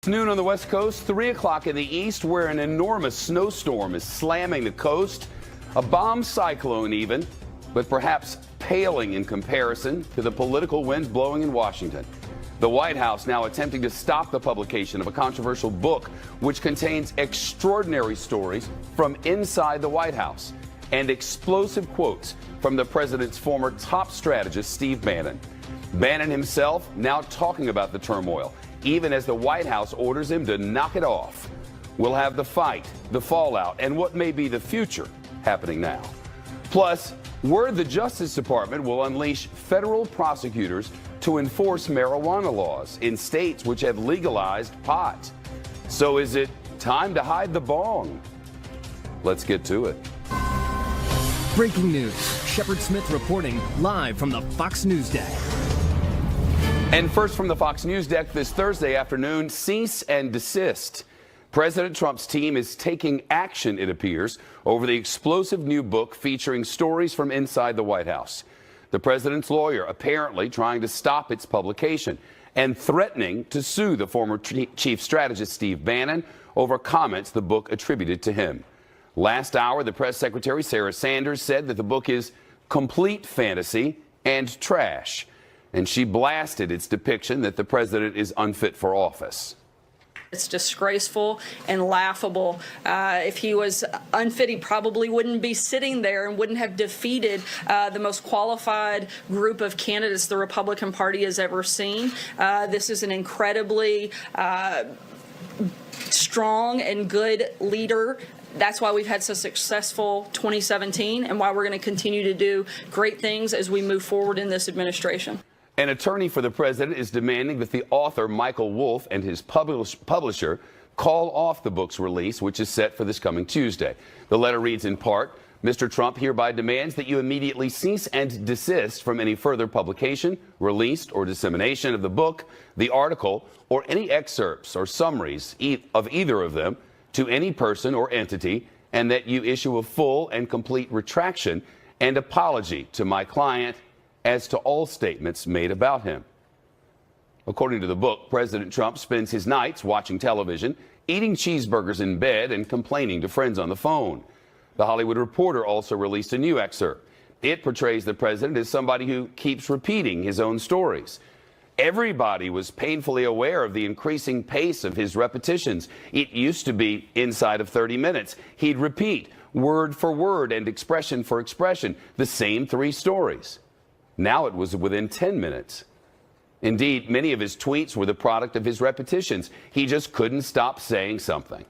Noon on the West Coast, 3 o'clock in the East, where an enormous snowstorm is slamming the coast. A bomb cyclone even, but perhaps paling in comparison to the political winds blowing in Washington. The White House now attempting to stop the publication of a controversial book which contains extraordinary stories from inside the White House and explosive quotes from the president's former top strategist, Steve Bannon. Bannon himself now talking about the turmoil, even as the White House orders him to knock it off. We'll have the fight, the fallout, and what may be the future happening now. Plus, word the Justice Department will unleash federal prosecutors to enforce marijuana laws in states which have legalized pot. So is it time to hide the bong? Let's get to it. Breaking news. Shepard Smith reporting live from the Fox News deck. And first from the Fox News deck this Thursday afternoon, cease and desist. President Trump's team is taking action, it appears, over the explosive new book featuring stories from inside the White House. The president's lawyer apparently trying to stop its publication and threatening to sue the former chief strategist Steve Bannon over comments the book attributed to him. Last hour, the press secretary Sarah Sanders said that the book is complete fantasy and trash, and she blasted its depiction that the president is unfit for office. It's disgraceful and laughable. If he was unfit, he probably wouldn't be sitting there and wouldn't have defeated the most qualified group of candidates the Republican Party has ever seen. This is an incredibly strong and good leader. That's why we've had so successful 2017 and why we're going to continue to do great things as we move forward in this administration. An attorney for the president is demanding that the author, Michael Wolff, and his publisher call off the book's release, which is set for this coming Tuesday. The letter reads in part, Mr. Trump hereby demands that you immediately cease and desist from any further publication, release, or dissemination of the book, the article, or any excerpts or summaries of either of them to any person or entity, and that you issue a full and complete retraction and apology to my client as to all statements made about him. According to the book, President Trump spends his nights watching television, eating cheeseburgers in bed, and complaining to friends on the phone. The Hollywood Reporter also released a new excerpt. It portrays the president as somebody who keeps repeating his own stories. Everybody was painfully aware of the increasing pace of his repetitions. It used to be inside of 30 minutes. He'd repeat, word for word and expression for expression, the same 3 stories. Now it was within 10 minutes. Indeed, many of his tweets were the product of his repetitions. He just couldn't stop saying something.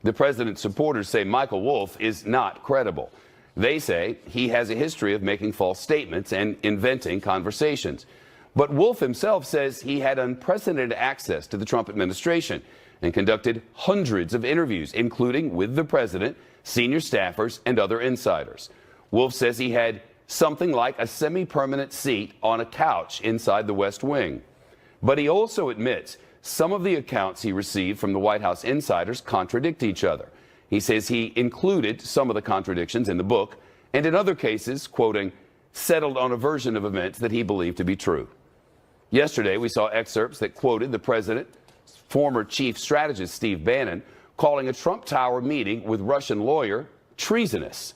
The president's supporters say Michael Wolff is not credible. They say he has a history of making false statements and inventing conversations. But Wolff himself says he had unprecedented access to the Trump administration and conducted hundreds of interviews, including with the president, senior staffers, and other insiders. Wolff says he had something like a semi-permanent seat on a couch inside the West Wing. But he also admits some of the accounts he received from the White House insiders contradict each other. He says he included some of the contradictions in the book, and in other cases, quoting, settled on a version of events that he believed to be true. Yesterday, we saw excerpts that quoted the president's former chief strategist, Steve Bannon, calling a Trump Tower meeting with Russian lawyer treasonous.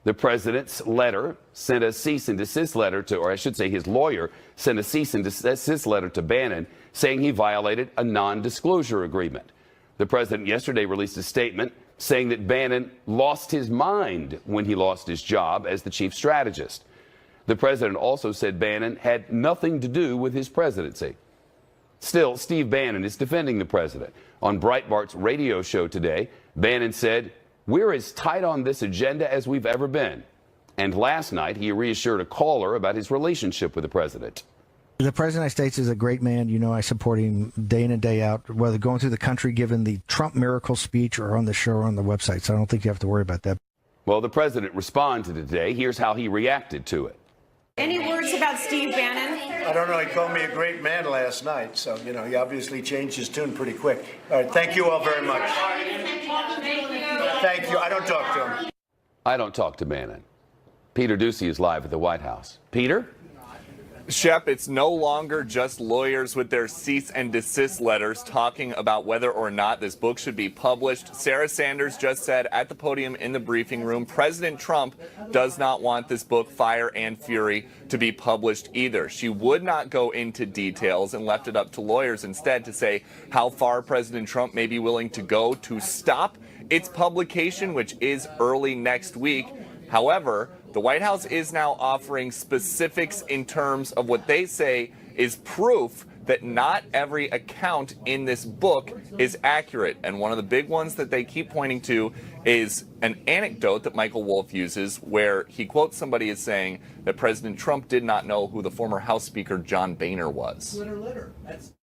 The president's letter sent a cease and desist letter to, or I should say his lawyer sent a cease and desist letter to Bannon saying he violated a non-disclosure agreement. The president yesterday released a statement saying that Bannon lost his mind when he lost his job as the chief strategist. The president also said Bannon had nothing to do with his presidency. Still, Steve Bannon is defending the president. On Breitbart's radio show today, Bannon said, "We're as tight on this agenda as we've ever been." And last night, he reassured a caller about his relationship with the president. The President of the United States is a great man. You know, I support him day in and day out, whether going through the country giving the Trump miracle speech or on the show or on the website. So I don't think you have to worry about that. Well, the president responded today. Here's how he reacted to it. Any words about Steve Bannon? I don't know. He called me a great man last night, so, you know, he obviously changed his tune pretty quick. All right, thank you all very much. Thank you. I don't talk to him. I don't talk to Bannon. Peter Doocy is live at the White House. Peter? Shep, it's no longer just lawyers with their cease and desist letters talking about whether or not this book should be published. Sarah Sanders just said at the podium in the briefing room, President Trump does not want this book, Fire and Fury, to be published either. She would not go into details and left it up to lawyers instead to say how far President Trump may be willing to go to stop its publication, which is early next week. However, the White House is now offering specifics in terms of what they say is proof that not every account in this book is accurate. And one of the big ones that they keep pointing to is an anecdote that Michael Wolff uses where he quotes somebody as saying that President Trump did not know who the former House Speaker John Boehner was.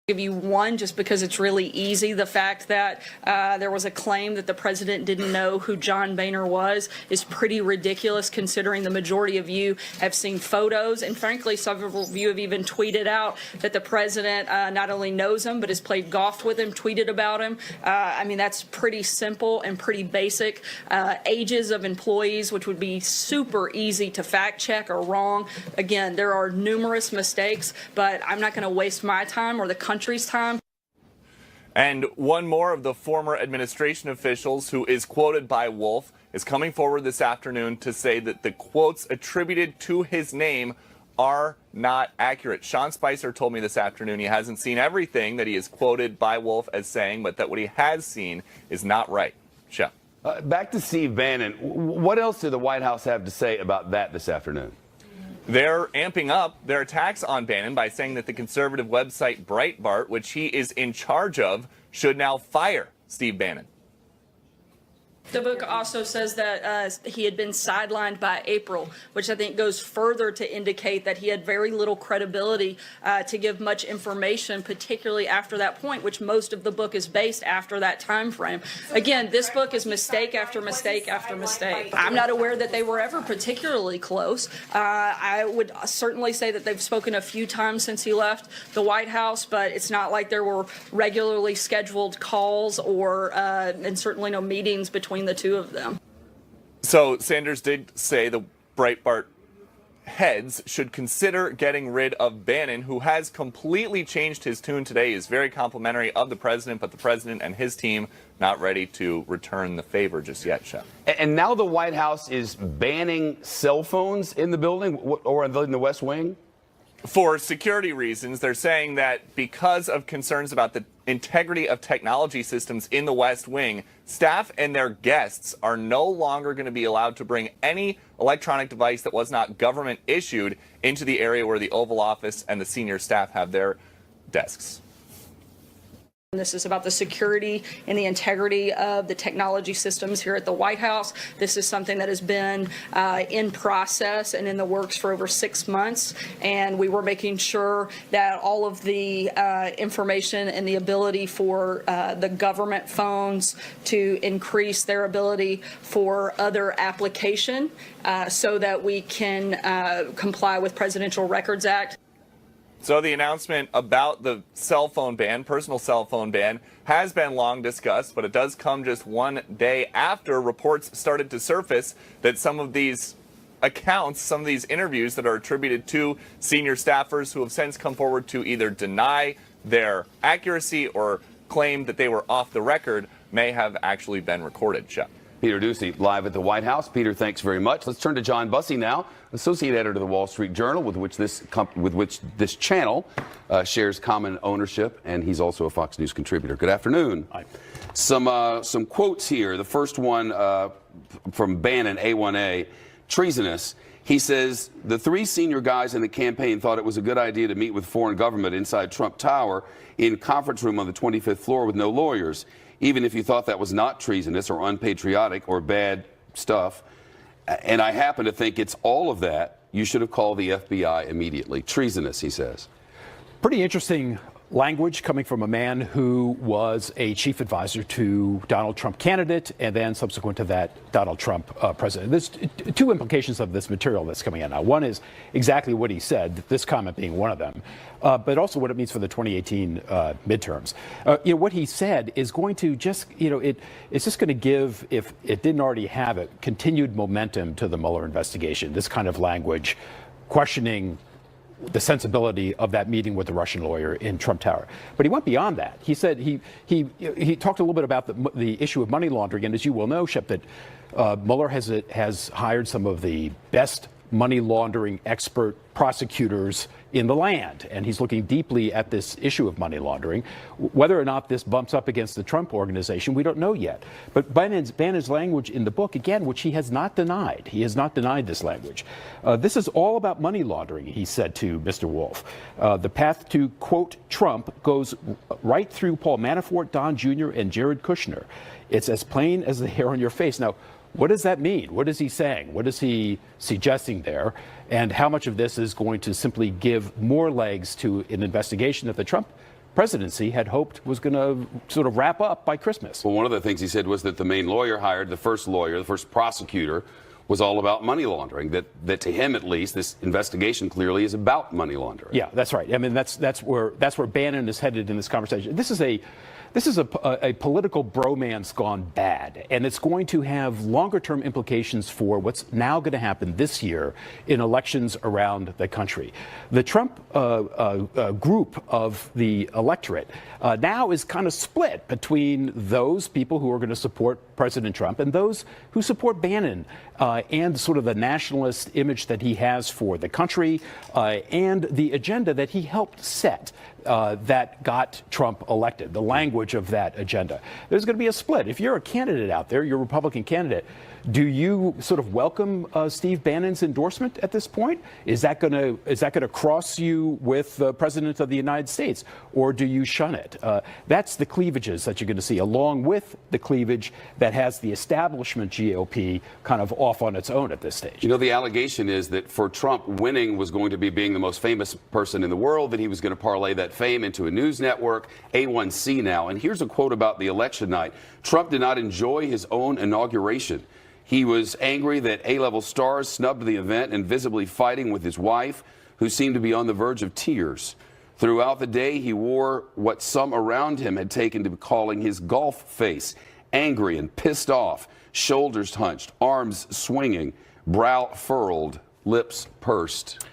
Give you one just because it's really easy. The fact that there was a claim that the president didn't know who John Boehner was is pretty ridiculous considering the majority of you have seen photos, and frankly several of you have even tweeted out that the president not only knows him but has played golf with him, tweeted about him. I mean, that's pretty simple and pretty basic. Ages of employees, which would be super easy to fact check, are wrong. Again, there are numerous mistakes, but I'm not going to waste my time or the country's time. And one more of the former administration officials who is quoted by Wolff is coming forward this afternoon to say that the quotes attributed to his name are not accurate. Sean Spicer told me this afternoon he hasn't seen everything that he is quoted by Wolff as saying, but that what he has seen is not right. Shep. Back to Steve Bannon. What else did the White House have to say about that this afternoon? They're amping up their attacks on Bannon by saying that the conservative website Breitbart, which he is in charge of, should now fire Steve Bannon. The book also says that he had been sidelined by April, which I think goes further to indicate that he had very little credibility to give much information, particularly after that point, which most of the book is based after that time frame. Again, this book is mistake after mistake after mistake. I'm not aware that they were ever particularly close. I would certainly say that they've spoken a few times since he left the White House, but it's not like there were regularly scheduled calls or and certainly no meetings between the two of them. So Sanders did say the Breitbart heads should consider getting rid of Bannon, who has completely changed his tune today. He is very complimentary of the president, but the president and his team not ready to return the favor just yet, Shep. And now the White House is banning cell phones in the building or in the West Wing? For security reasons, they're saying that because of concerns about the integrity of technology systems in the West Wing, staff and their guests are no longer going to be allowed to bring any electronic device that was not government issued into the area where the Oval Office and the senior staff have their desks. This is about the security and the integrity of the technology systems here at the White House. This is something that has been in process and in the works for over 6 months, and we were making sure that all of the information and the ability for the government phones to increase their ability for other application so that we can comply with Presidential Records Act. So the announcement about the cell phone ban, personal cell phone ban, has been long discussed, but it does come just one day after reports started to surface that some of these accounts, some of these interviews that are attributed to senior staffers who have since come forward to either deny their accuracy or claim that they were off the record may have actually been recorded. Shep. Peter Doocy live at the White House. Peter, thanks very much. Let's turn to John Bussey now, associate editor of the Wall Street Journal, with which this channel shares common ownership, and he's also a Fox News contributor. Good afternoon. Hi. Some quotes here. The first one from Bannon, A1A, treasonous. He says the three senior guys in the campaign thought it was a good idea to meet with foreign government inside Trump Tower in conference room on the 25th floor with no lawyers. Even if you thought that was not treasonous or unpatriotic or bad stuff, and I happen to think it's all of that, you should have called the FBI immediately. Treasonous, he says. Pretty interesting language coming from a man who was a chief advisor to Donald Trump candidate and then subsequent to that Donald Trump president. There's two implications of this material that's coming out now. One is exactly what he said, this comment being one of them, but also what it means for the 2018 midterms. What he said is going to just, it's just going to give, if it didn't already have it, continued momentum to the Mueller investigation. This kind of language, questioning the sensibility of that meeting with the Russian lawyer in Trump Tower. But he went beyond that. He said he talked a little bit about the issue of money laundering, and as you well know, Shep, that Mueller has hired some of the best money laundering expert prosecutors in the land, and he's looking deeply at this issue of money laundering. Whether or not this bumps up against the Trump organization, we don't know yet. But Bannon's language in the book, again, which he has not denied, he has not denied this language. This is all about money laundering, he said to Mr. Wolf. The path to, quote, Trump goes right through Paul Manafort, Don Jr., and Jared Kushner. It's as plain as the hair on your face. Now, what does that mean? What is he saying? What is he suggesting there? And how much of this is going to simply give more legs to an investigation that the Trump presidency had hoped was going to sort of wrap up by Christmas? Well, one of the things he said was that the main lawyer hired, the first prosecutor, was all about money laundering, that to him at least, this investigation clearly is about money laundering. Yeah, that's right. I mean, that's where Bannon is headed in this conversation. This is a political bromance gone bad, and it's going to have longer-term implications for what's now going to happen this year in elections around the country. The Trump group of the electorate now is kind of split between those people who are going to support President Trump and those who support Bannon and sort of the nationalist image that he has for the country and the agenda that he helped set that got Trump elected, the language of that agenda. There's going to be a split. If you're a candidate out there, you're a Republican candidate, do you sort of welcome Steve Bannon's endorsement at this point? Is that going to cross you with the President of the United States, or do you shun it? That's the cleavages that you're going to see, along with the cleavage that has the establishment GOP kind of off on its own at this stage. You know, the allegation is that for Trump, winning was going to be being the most famous person in the world, that he was going to parlay that fame into a news network, A1C now. And here's a quote about the election night. Trump did not enjoy his own inauguration. He was angry that A-level stars snubbed the event and visibly fighting with his wife, who seemed to be on the verge of tears. Throughout the day, he wore what some around him had taken to be calling his golf face, angry and pissed off, shoulders hunched, arms swinging, brow furrowed, lips pursed.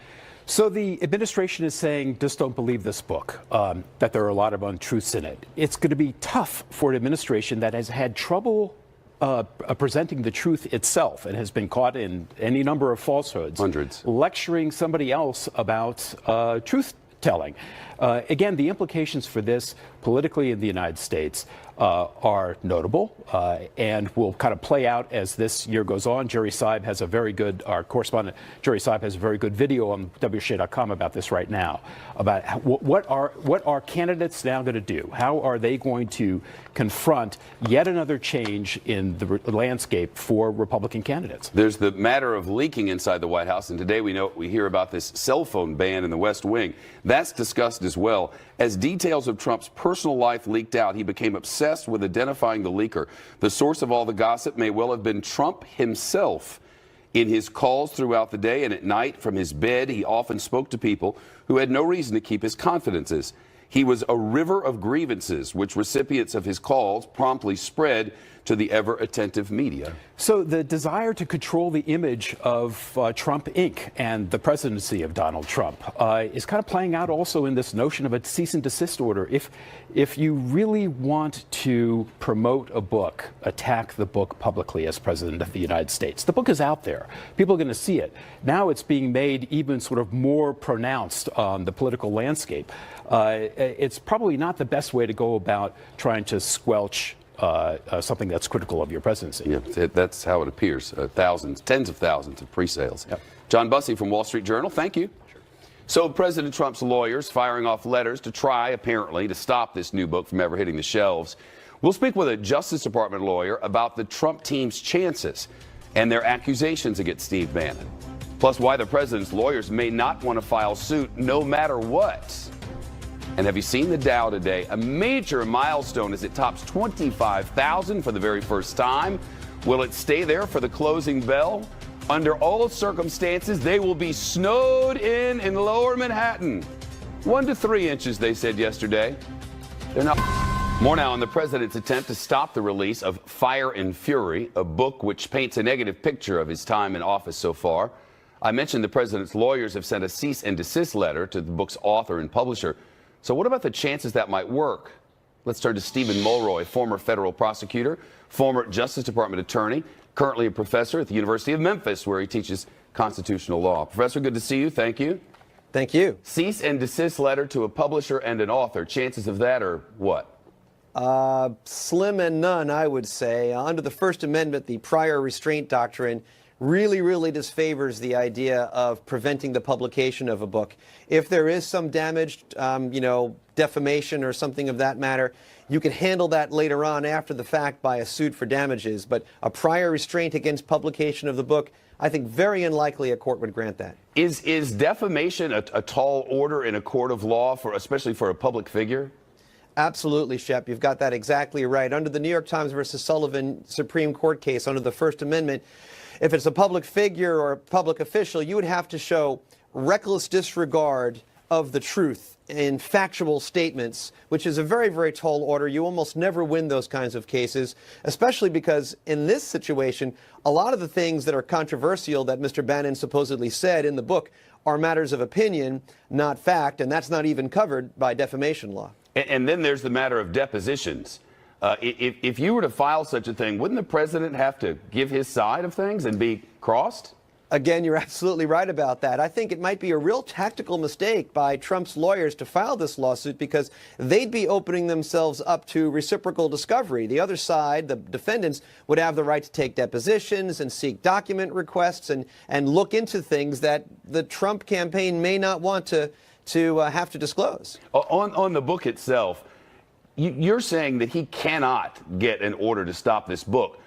So the administration is saying, just don't believe this book, that there are a lot of untruths in it. It's going to be tough for an administration that has had trouble presenting the truth itself and has been caught in any number of falsehoods. Hundreds. Lecturing somebody else about truth telling. Again, the implications for this politically in the United States are notable and will kind of play out as this year goes on. Jerry Seib has a very good, our correspondent Jerry Seib has a very good video on WSHA.com about this right now, about what are candidates now going to do? How are they going to confront yet another change in the landscape for Republican candidates? There's the matter of leaking inside the White House, and today we hear about this cell phone ban in the West Wing. That's discussed as well. As details of Trump's personal life leaked out, he became obsessed with identifying the leaker. The source of all the gossip may well have been Trump himself. In his calls throughout the day and at night from his bed, he often spoke to people who had no reason to keep his confidences. He was a river of grievances, which recipients of his calls promptly spread to the ever-attentive media. So the desire to control the image of Trump Inc. and the presidency of Donald Trump is kind of playing out also in this notion of a cease and desist order. If you really want to promote a book, attack the book publicly as president of the United States, the book is out there. People are going to see it. Now it's being made even sort of more pronounced on the political landscape. It's probably not the best way to go about trying to squelch something that's critical of your presidency. Yeah, that's how it appears. Thousands, tens of thousands of pre-sales. Yep. John Bussey from Wall Street Journal, thank you. Sure. So President Trump's lawyers firing off letters to try, apparently, to stop this new book from ever hitting the shelves. We'll speak with a Justice Department lawyer about the Trump team's chances and their accusations against Steve Bannon. Plus, why the president's lawyers may not want to file suit no matter what. And have you seen the Dow today? A major milestone as it tops 25,000 for the very first time. Will it stay there for the closing bell? Under all circumstances, they will be snowed in lower Manhattan. 1 to 3 inches, they said yesterday. They're not. More now on the president's attempt to stop the release of Fire and Fury, a book which paints a negative picture of his time in office so far. I mentioned the president's lawyers have sent a cease and desist letter to the book's author and publisher. So what about the chances that might work? Let's turn to Stephen Mulroy, former federal prosecutor, former Justice Department attorney, currently a professor at the University of Memphis, where he teaches constitutional law. Professor, good to see you. Thank you. Thank you. Cease and desist letter to a publisher and an author. Chances of that are what? Slim and none, I would say. Under the First Amendment, the prior restraint doctrine really disfavors the idea of preventing the publication of a book. If there is some damage, defamation or something of that matter, you can handle that later on after the fact by a suit for damages. But a prior restraint against publication of the book, I think very unlikely a court would grant that. Is defamation a tall order in a court of law, especially for a public figure? Absolutely, Shep. You've got that exactly right. Under the New York Times versus Sullivan Supreme Court case, under the First Amendment, if it's a public figure or a public official, you would have to show reckless disregard of the truth in factual statements, which is a very tall order. You almost never win those kinds of cases, especially because in this situation, a lot of the things that are controversial that Mr. Bannon supposedly said in the book are matters of opinion, not fact, and that's not even covered by defamation law. And then there's the matter of depositions. If you were to file such a thing, wouldn't the president have to give his side of things and be crossed? Again, you're absolutely right about that. I think it might be a real tactical mistake by Trump's lawyers to file this lawsuit because they'd be opening themselves up to reciprocal discovery. The other side, the defendants, would have the right to take depositions and seek document requests and look into things that the Trump campaign may not want to have to disclose. On the book itself, you're saying that he cannot get an order to stop this book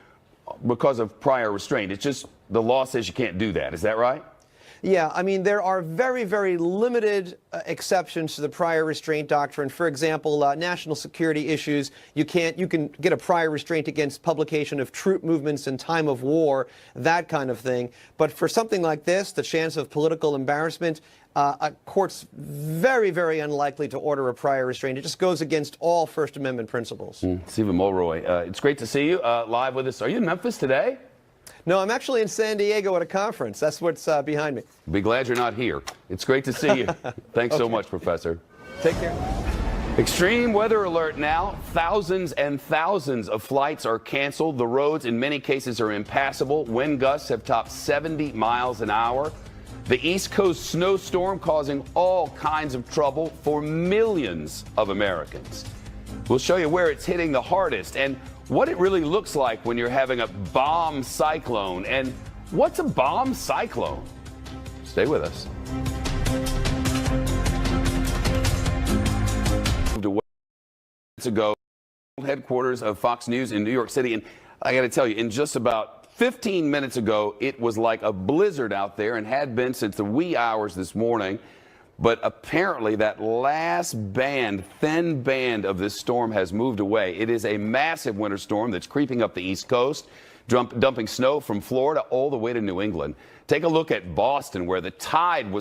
because of prior restraint. It's just the law says you can't do that. Is that right? Yeah, I mean, there are very limited exceptions to the prior restraint doctrine. For example, national security issues, you can get a prior restraint against publication of troop movements in time of war, that kind of thing. But for something like this, the chance of political embarrassment, a court's very unlikely to order a prior restraint. It just goes against all First Amendment principles. Stephen Mulroy, it's great to see you live with us. Are you in Memphis today? No, I'm actually in San Diego at a conference. That's what's behind me. Be glad you're not here. It's great to see you. Thanks so much, Professor. Take care. Extreme weather alert now. Thousands and thousands of flights are canceled. The roads in many cases are impassable. Wind gusts have topped 70 miles an hour. The East Coast snowstorm causing all kinds of trouble for millions of Americans. We'll show you where it's hitting the hardest and what it really looks like when you're having a bomb cyclone. And what's a bomb cyclone? Stay with us. Ago, headquarters of Fox News in New York City, and I got to tell you, in just about 15 minutes ago, it was like a blizzard out there and had been since the wee hours this morning. But apparently that last band, thin band of this storm has moved away. It is a massive winter storm that's creeping up the East Coast, dumping snow from Florida all the way to New England. Take a look at Boston, where the tide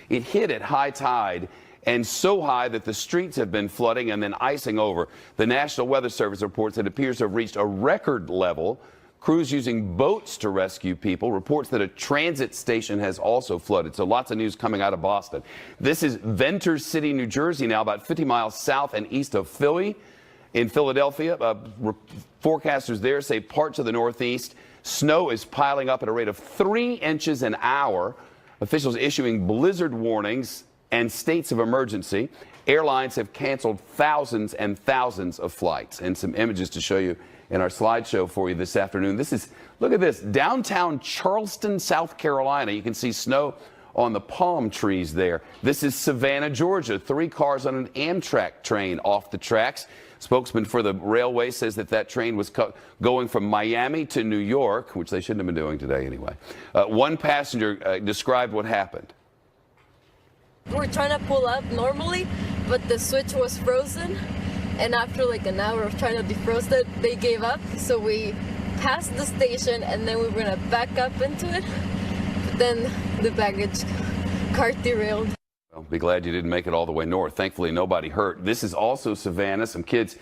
it hit at high tide, and so high that the streets have been flooding and then icing over. The National Weather Service reports it appears to have reached a record level. Crews using boats to rescue people. Reports that a transit station has also flooded. So lots of news coming out of Boston. This is Ventnor City, New Jersey, now about 50 miles south and east of Philly. In Philadelphia, forecasters there say parts of the Northeast, snow is piling up at a rate of 3 inches an hour. Officials issuing blizzard warnings and states of emergency. Airlines have canceled thousands and thousands of flights. And some images to show you in our slideshow for you this afternoon. Look at this, downtown Charleston, South Carolina. You can see snow on the palm trees there. This is Savannah, Georgia. 3 cars on an Amtrak train off the tracks. Spokesman for the railway says that train was going from Miami to New York, which they shouldn't have been doing today anyway. One passenger described what happened. We're trying to pull up normally, but the switch was frozen. And after like an hour of trying to defrost it, they gave up. So we passed the station and then we were gonna back up into it. But then the baggage cart derailed. Well, be glad you didn't make it all the way north. Thankfully, nobody hurt. This is also Savannah. Some kids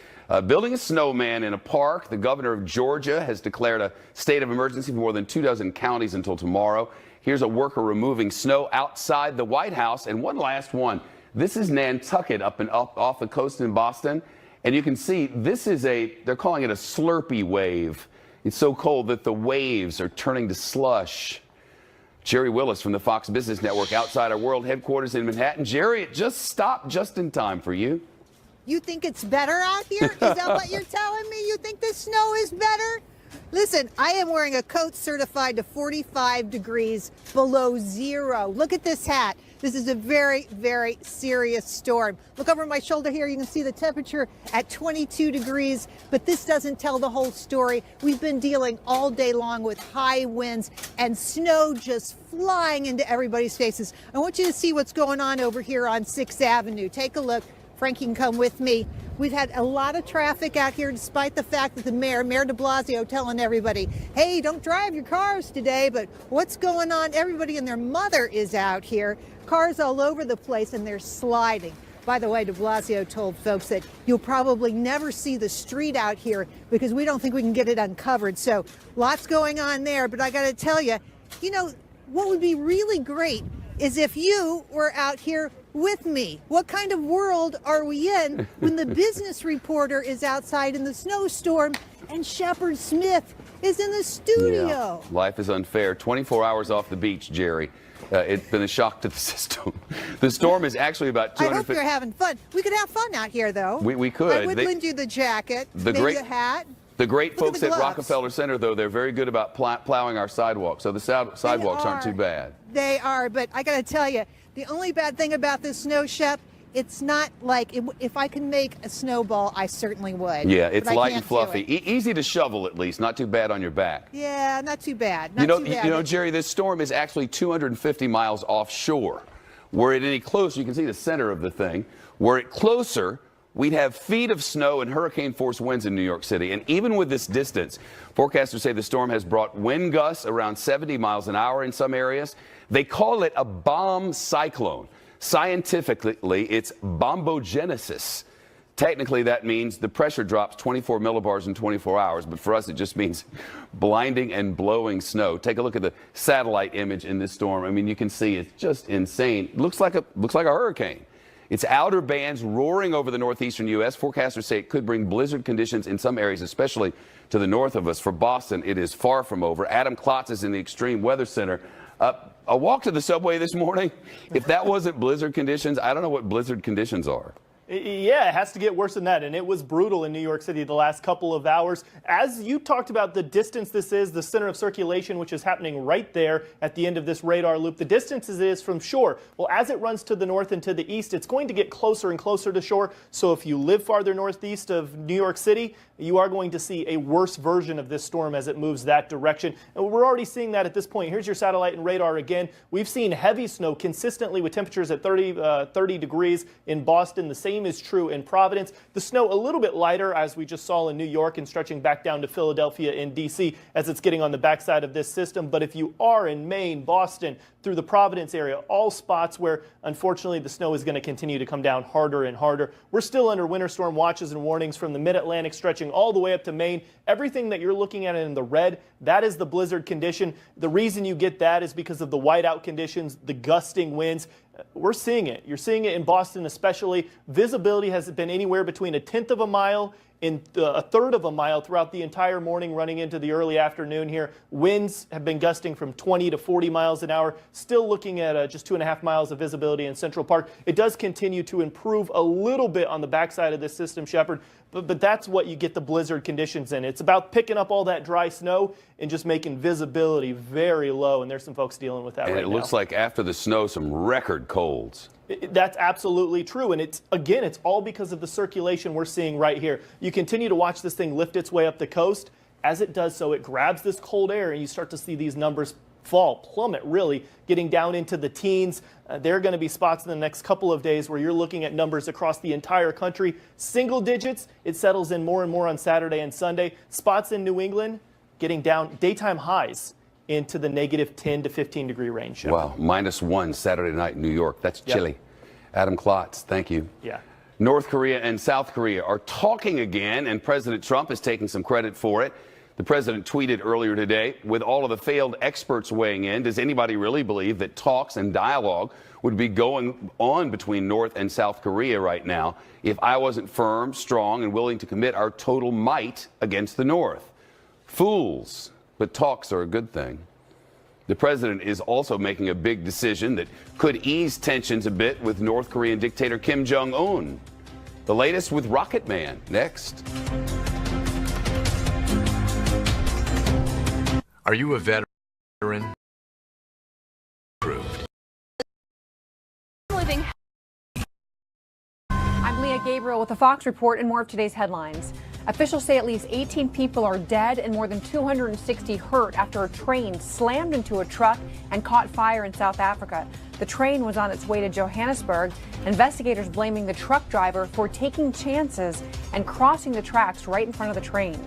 building a snowman in a park. The governor of Georgia has declared a state of emergency for more than 24 counties until tomorrow. Here's a worker removing snow outside the White House. And one last one. This is Nantucket up off the coast in Boston. And you can see this is they're calling it a Slurpee wave. It's so cold that the waves are turning to slush. Jerry Willis from the Fox Business Network outside our world headquarters in Manhattan. Jerry, it just stopped just in time for you. You think it's better out here? Is that what you're telling me? You think the snow is better? Listen, I am wearing a coat certified to 45 degrees below zero. Look at this hat. This is a very, very serious storm. Look over my shoulder here. You can see the temperature at 22 degrees, but this doesn't tell the whole story. We've been dealing all day long with high winds and snow just flying into everybody's faces. I want you to see what's going on over here on 6th Avenue. Take a look. Frank, you can come with me. We've had a lot of traffic out here despite the fact that the Mayor de Blasio, telling everybody, hey, don't drive your cars today. But what's going on? Everybody and their mother is out here. Cars all over the place, and they're sliding. By the way, de Blasio told folks that you'll probably never see the street out here because we don't think we can get it uncovered. So lots going on there. But I got to tell you, what would be really great is if you were out here with me. What kind of world are we in when the business reporter is outside in the snowstorm and Shepard Smith is in the studio? Yeah. Life is unfair. 24 hours off the beach, Jerry. It's been a shock to the system. The storm is actually about 250. I hope you're having fun. We could have fun out here, though. We could. I would lend you the jacket, maybe the hat. The great Look folks at at Rockefeller Center, though, they're very good about plowing our sidewalks. So the sidewalks aren't too bad. They are, but I got to tell you, the only bad thing about this snow, Shep, it's not like if I can make a snowball, I certainly would. Yeah, it's light and fluffy. Easy to shovel, at least. Not too bad on your back. Yeah, not too bad. Not too bad. You know, Jerry, this storm is actually 250 miles offshore. Were it any closer, you can see the center of the thing. Were it closer, we'd have feet of snow and hurricane-force winds in New York City. And even with this distance, forecasters say the storm has brought wind gusts around 70 miles an hour in some areas. They call it a bomb cyclone. Scientifically, it's bombogenesis. Technically, that means the pressure drops 24 millibars in 24 hours, but for us, it just means blinding and blowing snow. Take a look at the satellite image in this storm. I mean, you can see it's just insane. It looks like a hurricane. Its outer bands roaring over the northeastern U.S. Forecasters say it could bring blizzard conditions in some areas, especially to the north of us. For Boston, it is far from over. Adam Klotz is in the Extreme Weather Center. A walk to the subway this morning, if that wasn't blizzard conditions, I don't know what blizzard conditions are. Yeah, it has to get worse than that, and it was brutal in New York City the last couple of hours. As you talked about the distance this is, the center of circulation, which is happening right there at the end of this radar loop, the distance it is from shore. Well, as it runs to the north and to the east, it's going to get closer and closer to shore. So if you live farther northeast of New York City, you are going to see a worse version of this storm as it moves that direction. And we're already seeing that at this point. Here's your satellite and radar again. We've seen heavy snow consistently with temperatures at 30 degrees in Boston. The same is true in Providence. The snow a little bit lighter, as we just saw in New York, and stretching back down to Philadelphia and D.C. as it's getting on the backside of this system. But if you are in Maine, Boston, through the Providence area, all spots where, unfortunately, the snow is going to continue to come down harder and harder. We're still under winter storm watches and warnings from the mid-Atlantic stretching all the way up to Maine. Everything that you're looking at in the red, that is the blizzard condition. The reason you get that is because of the whiteout conditions, the gusting winds. We're seeing it. You're seeing it in Boston especially. Visibility has been anywhere between 1/10 of a mile and 1/3 of a mile throughout the entire morning running into the early afternoon here. Winds have been gusting from 20 to 40 miles an hour. Still looking at just 2.5 miles of visibility in Central Park. It does continue to improve a little bit on the backside of this system, Shepard, but that's what you get the blizzard conditions in. It's about picking up all that dry snow and just making visibility very low, and there's some folks dealing with that right now. And it looks like after the snow, some record colds. That's absolutely true, and it's all because of the circulation we're seeing right here. You continue to watch this thing lift its way up the coast. As it does so, it grabs this cold air, and you start to see these numbers plummet, really, getting down into the teens. There are going to be spots in the next couple of days where you're looking at numbers across the entire country. Single digits, it settles in more and more on Saturday and Sunday. Spots in New England getting down daytime highs into the negative 10 to 15 degree range. Wow, -1 Saturday night in New York. That's chilly. Adam Klotz, thank you. Yeah. North Korea and South Korea are talking again, and President Trump is taking some credit for it. The president tweeted earlier today, with all of the failed experts weighing in, does anybody really believe that talks and dialogue would be going on between North and South Korea right now if I wasn't firm, strong, and willing to commit our total might against the North? Fools, but talks are a good thing. The president is also making a big decision that could ease tensions a bit with North Korean dictator Kim Jong-un. The latest with Rocket Man, next. Are you a veteran? Approved. I'm Leah Gabriel with the Fox Report and more of today's headlines. Officials say at least 18 people are dead and more than 260 hurt after a train slammed into a truck and caught fire in South Africa. The train was on its way to Johannesburg. Investigators blaming the truck driver for taking chances and crossing the tracks right in front of the train.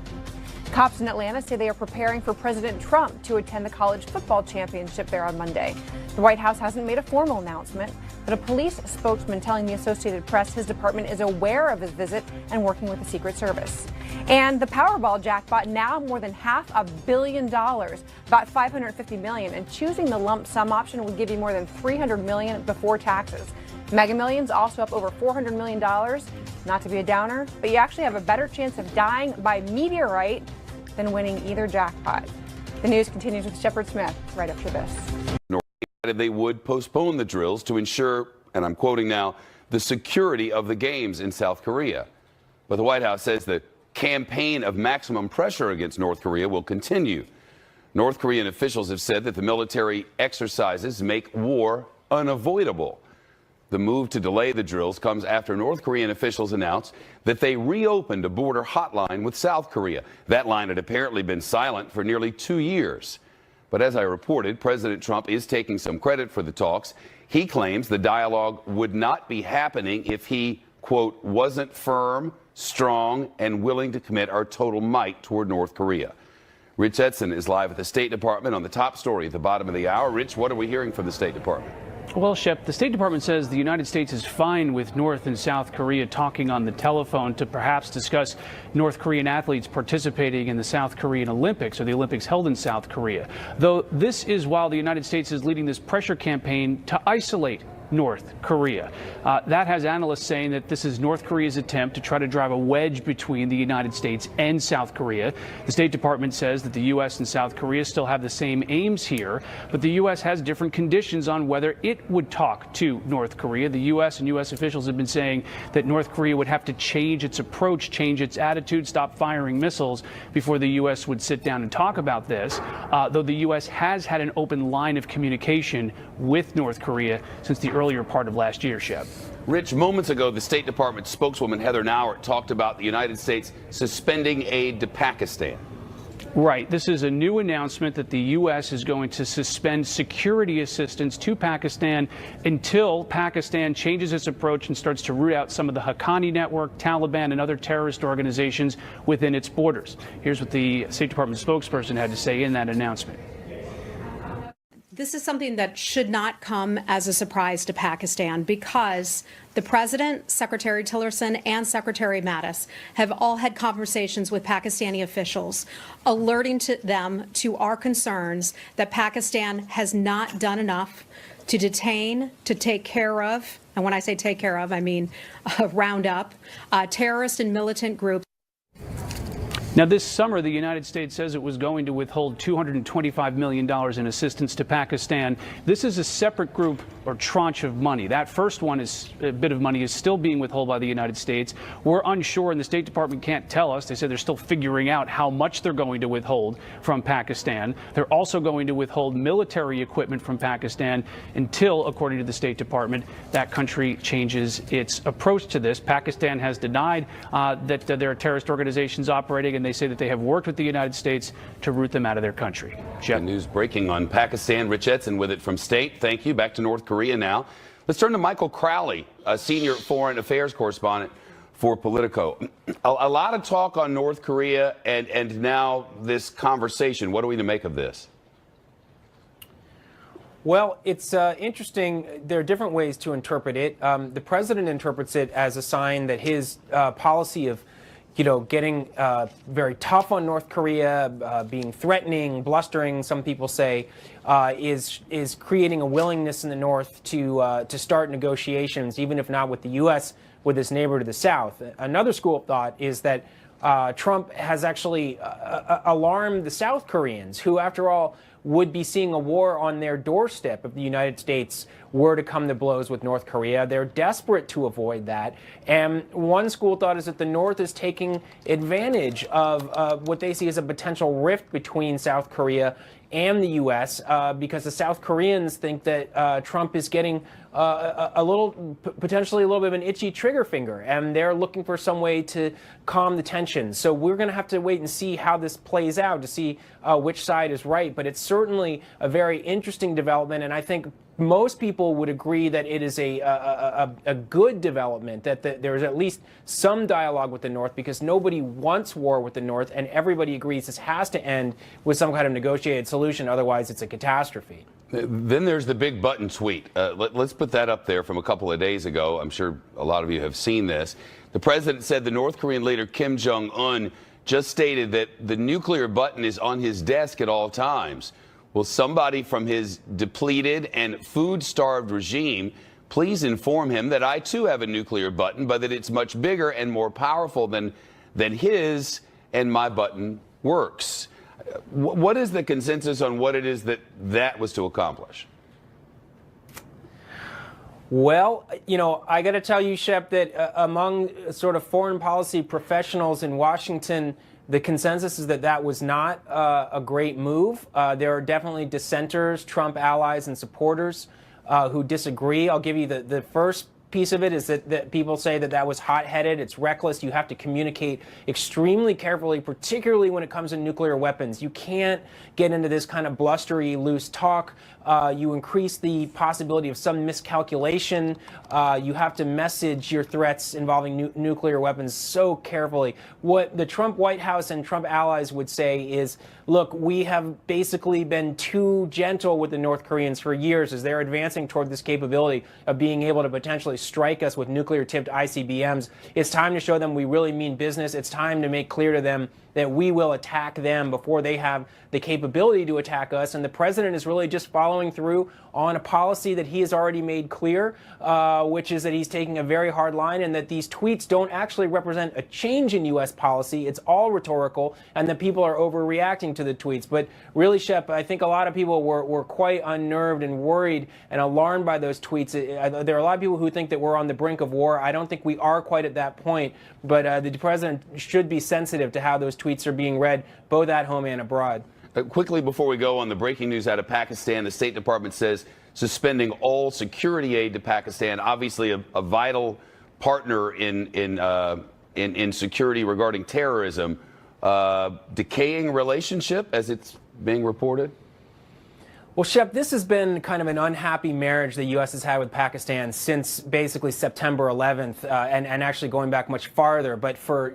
Cops in Atlanta say they are preparing for President Trump to attend the college football championship there on Monday. The White House hasn't made a formal announcement, but a police spokesman telling the Associated Press his department is aware of his visit and working with the Secret Service. And the Powerball jackpot now more than $500 million, about $550 million, and choosing the lump sum option would give you more than $300 million before taxes. Mega Millions also up over $400 million. Not to be a downer, but you actually have a better chance of dying by meteorite than winning either jackpot. The news continues with Shepard Smith right after this. They would postpone the drills to ensure, and I'm quoting now, the security of the games in South Korea. But the White House says the campaign of maximum pressure against North Korea will continue. North Korean officials have said that the military exercises make war unavoidable. The move to delay the drills comes after North Korean officials announced that they reopened a border hotline with South Korea. That line had apparently been silent for nearly 2 years. But as I reported, President Trump is taking some credit for the talks. He claims the dialogue would not be happening if he, quote, wasn't firm, strong, and willing to commit our total might toward North Korea. Rich Edson is live at the State Department on the top story at the bottom of the hour. Rich, what are we hearing from the State Department? Well, Shep, the State Department says the United States is fine with North and South Korea talking on the telephone to perhaps discuss North Korean athletes participating in the South Korean Olympics, or the Olympics held in South Korea. Though this is while the United States is leading this pressure campaign to isolate North Korea. That has analysts saying that this is North Korea's attempt to try to drive a wedge between the United States and South Korea. The State Department says that the U.S. and South Korea still have the same aims here, but the U.S. has different conditions on whether it would talk to North Korea. The U.S. and U.S. officials have been saying that North Korea would have to change its approach, change its attitude, stop firing missiles before the U.S. would sit down and talk about this, though the U.S. has had an open line of communication with North Korea since the earlier part of last year, Shep. Rich, moments ago, the State Department spokeswoman Heather Nauert talked about the United States suspending aid to Pakistan. Right. This is a new announcement that the U.S. is going to suspend security assistance to Pakistan until Pakistan changes its approach and starts to root out some of the Haqqani network, Taliban, and other terrorist organizations within its borders. Here's what the State Department spokesperson had to say in that announcement. This is something that should not come as a surprise to Pakistan because the President, Secretary Tillerson, and Secretary Mattis have all had conversations with Pakistani officials, alerting to them to our concerns that Pakistan has not done enough to detain, to take care of, and when I say take care of, I mean round up, terrorist and militant groups. Now, this summer, the United States says it was going to withhold $225 million in assistance to Pakistan. This is a separate group or tranche of money. That first one is a bit of money is still being withheld by the United States. We're unsure, and the State Department can't tell us. They said they're still figuring out how much they're going to withhold from Pakistan. They're also going to withhold military equipment from Pakistan until, according to the State Department, that country changes its approach to this. Pakistan has denied that there are terrorist organizations operating, and they say that they have worked with the United States to root them out of their country. Jeff. News breaking on Pakistan. Rich Edson with it from State. Thank you. Back to North Korea now. Let's turn to Michael Crowley, a senior foreign affairs correspondent for Politico. A lot of talk on North Korea and now this conversation. What are we to make of this? Well, it's interesting. There are different ways to interpret it. The president interprets it as a sign that his policy of getting very tough on North Korea, being threatening, blustering, some people say, is creating a willingness in the North to start negotiations, even if not with the U.S., with its neighbor to the south. Another school of thought is that Trump has actually alarmed the South Koreans, who, after all, would be seeing a war on their doorstep if the United States were to come to blows with North Korea. They're desperate to avoid that. And one school of thought is that the North is taking advantage of what they see as a potential rift between South Korea and the U.S. Because the South Koreans think that Trump is getting potentially a little bit of an itchy trigger finger, and they're looking for some way to calm the tension. So we're going to have to wait and see how this plays out to see which side is right. But it's certainly a very interesting development, and I think most people would agree that it is a good development, that there is at least some dialogue with the North, because nobody wants war with the North, and everybody agrees this has to end with some kind of negotiated solution. Otherwise, it's a catastrophe. Then there's the big button tweet. Let's put that up there from a couple of days ago. I'm sure a lot of you have seen this. The president said the North Korean leader Kim Jong-un just stated that the nuclear button is on his desk at all times. Will somebody from his depleted and food-starved regime please inform him that I too have a nuclear button, but that it's much bigger and more powerful than his, and my button works? What is the consensus on what it is that was to accomplish? Well, I got to tell you, Shep, that among sort of foreign policy professionals in Washington, the consensus is that was not a great move. There are definitely dissenters, Trump allies and supporters who disagree. I'll give you the first piece of it is that people say that was hot-headed, it's reckless. You have to communicate extremely carefully, particularly when it comes to nuclear weapons. You can't get into this kind of blustery, loose talk. You increase the possibility of some miscalculation. You have to message your threats involving nuclear weapons so carefully. What the Trump White House and Trump allies would say is, look, we have basically been too gentle with the North Koreans for years as they're advancing toward this capability of being able to potentially strike us with nuclear-tipped ICBMs. It's time to show them we really mean business. It's time to make clear to them that we will attack them before they have the capability to attack us. And the president is really just following through on a policy that he has already made clear, which is that he's taking a very hard line, and that these tweets don't actually represent a change in U.S. policy. It's all rhetorical, and that people are overreacting to the tweets. But really, Shep, I think a lot of people were quite unnerved and worried and alarmed by those tweets. There are a lot of people who think that we're on the brink of war. I don't think we are quite at that point, but the president should be sensitive to how those tweets are being read, both at home and abroad. Quickly, before we go on the breaking news out of Pakistan, the State Department says suspending all security aid to Pakistan, obviously a vital partner in security regarding terrorism. Decaying relationship, as it's being reported? Well, Shep, this has been kind of an unhappy marriage the U.S. has had with Pakistan since basically September 11th, and actually going back much farther. But for,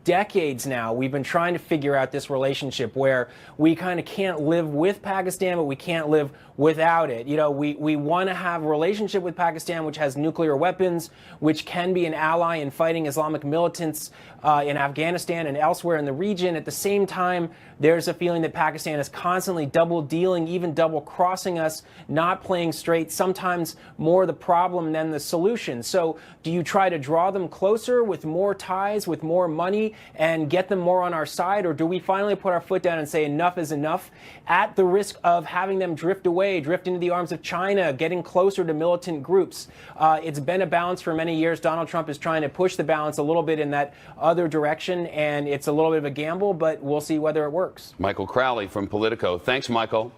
decades now, we've been trying to figure out this relationship where we kind of can't live with Pakistan, but we can't live without it. We want to have a relationship with Pakistan which has nuclear weapons, which can be an ally in fighting Islamic militants in Afghanistan and elsewhere in the region. At the same time, there's a feeling that Pakistan is constantly double-dealing, even double-crossing us, not playing straight, sometimes more the problem than the solution. So do you try to draw them closer with more ties, with more money, and get them more on our side? Or do we finally put our foot down and say enough is enough, at the risk of having them drift away, drift into the arms of China, getting closer to militant groups? It's been a balance for many years. Donald Trump is trying to push the balance a little bit in that other direction, and it's a little bit of a gamble, but we'll see whether it works. Michael Crowley from Politico. Thanks, Michael.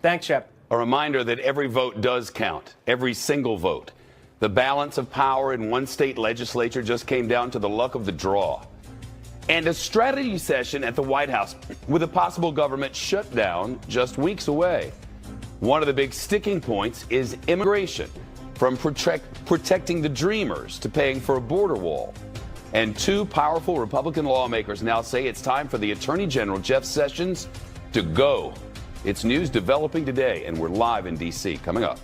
Thanks, Shep. A reminder that every vote does count, every single vote. The balance of power in one state legislature just came down to the luck of the draw. And a strategy session at the White House with a possible government shutdown just weeks away. One of the big sticking points is immigration, from protecting the dreamers to paying for a border wall. And two powerful Republican lawmakers now say it's time for the Attorney General, Jeff Sessions, to go. It's news developing today, and we're live in D.C. Coming up.